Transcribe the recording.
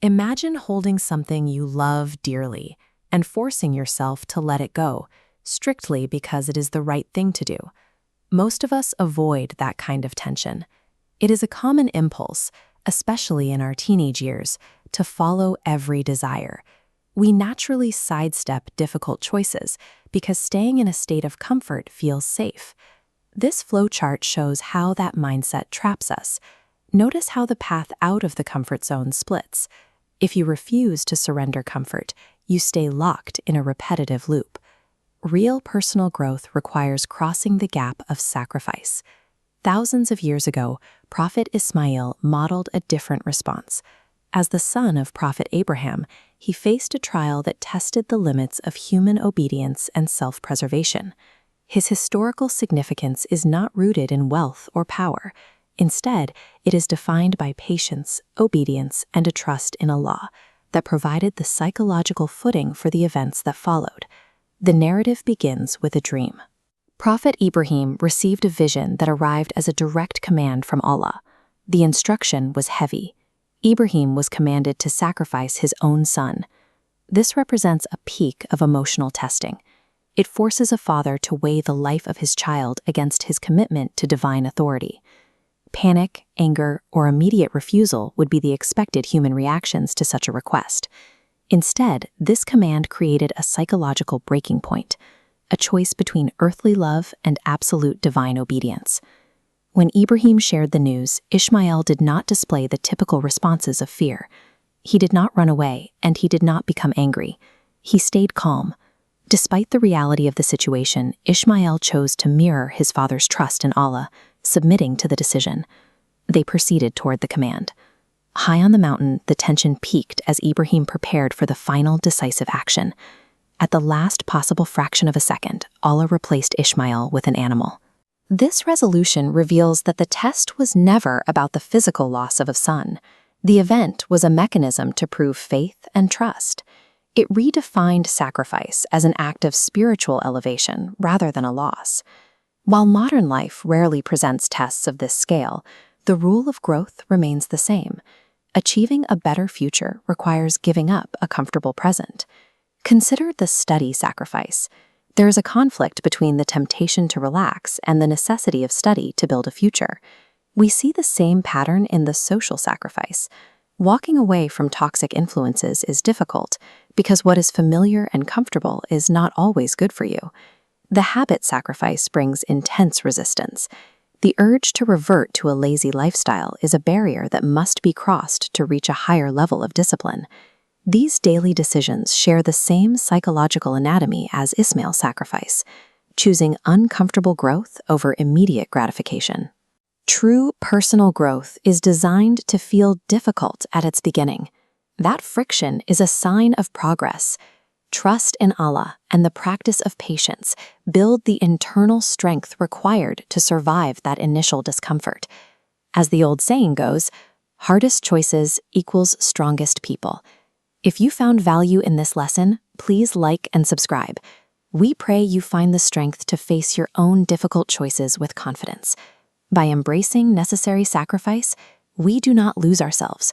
Imagine holding something you love dearly and forcing yourself to let it go, strictly because it is the right thing to do. Most of us avoid that kind of tension. It is a common impulse, especially in our teenage years, to follow every desire. We naturally sidestep difficult choices because staying in a state of comfort feels safe. This flowchart shows how that mindset traps us. Notice how the path out of the comfort zone splits. If you refuse to surrender comfort, you stay locked in a repetitive loop. Real personal growth requires crossing the gap of sacrifice. Thousands of years ago, Prophet Ismail modeled a different response. As the son of Prophet Abraham, he faced a trial that tested the limits of human obedience and self-preservation. His historical significance is not rooted in wealth or power. Instead, it is defined by patience, obedience, and a trust in Allah that provided the psychological footing for the events that followed. The narrative begins with a dream. Prophet Ibrahim received a vision that arrived as a direct command from Allah. The instruction was heavy. Ibrahim was commanded to sacrifice his own son. This represents a peak of emotional testing. It forces a father to weigh the life of his child against his commitment to divine authority. Panic, anger, or immediate refusal would be the expected human reactions to such a request. Instead, this command created a psychological breaking point, a choice between earthly love and absolute divine obedience. When Ibrahim shared the news, Ishmael did not display the typical responses of fear. He did not run away, and he did not become angry. He stayed calm. Despite the reality of the situation, Ishmael chose to mirror his father's trust in Allah, submitting to the decision. They proceeded toward the command. High on the mountain, the tension peaked as Ibrahim prepared for the final decisive action. At the last possible fraction of a second, Allah replaced Ishmael with an animal. This resolution reveals that the test was never about the physical loss of a son. The event was a mechanism to prove faith and trust. It redefined sacrifice as an act of spiritual elevation rather than a loss. While modern life rarely presents tests of this scale, the rule of growth remains the same. Achieving a better future requires giving up a comfortable present. Consider the study sacrifice. There is a conflict between the temptation to relax and the necessity of study to build a future. We see the same pattern in the social sacrifice. Walking away from toxic influences is difficult because what is familiar and comfortable is not always good for you. The habit sacrifice brings intense resistance. The urge to revert to a lazy lifestyle is a barrier that must be crossed to reach a higher level of discipline. These daily decisions share the same psychological anatomy as Ismail's sacrifice, choosing uncomfortable growth over immediate gratification. True personal growth is designed to feel difficult at its beginning. That friction is a sign of progress. Trust in Allah and the practice of patience build the internal strength required to survive that initial discomfort. As the old saying goes, hardest choices equals strongest people. If you found value in this lesson, please like and subscribe. We pray you find the strength to face your own difficult choices with confidence. By embracing necessary sacrifice, we do not lose ourselves.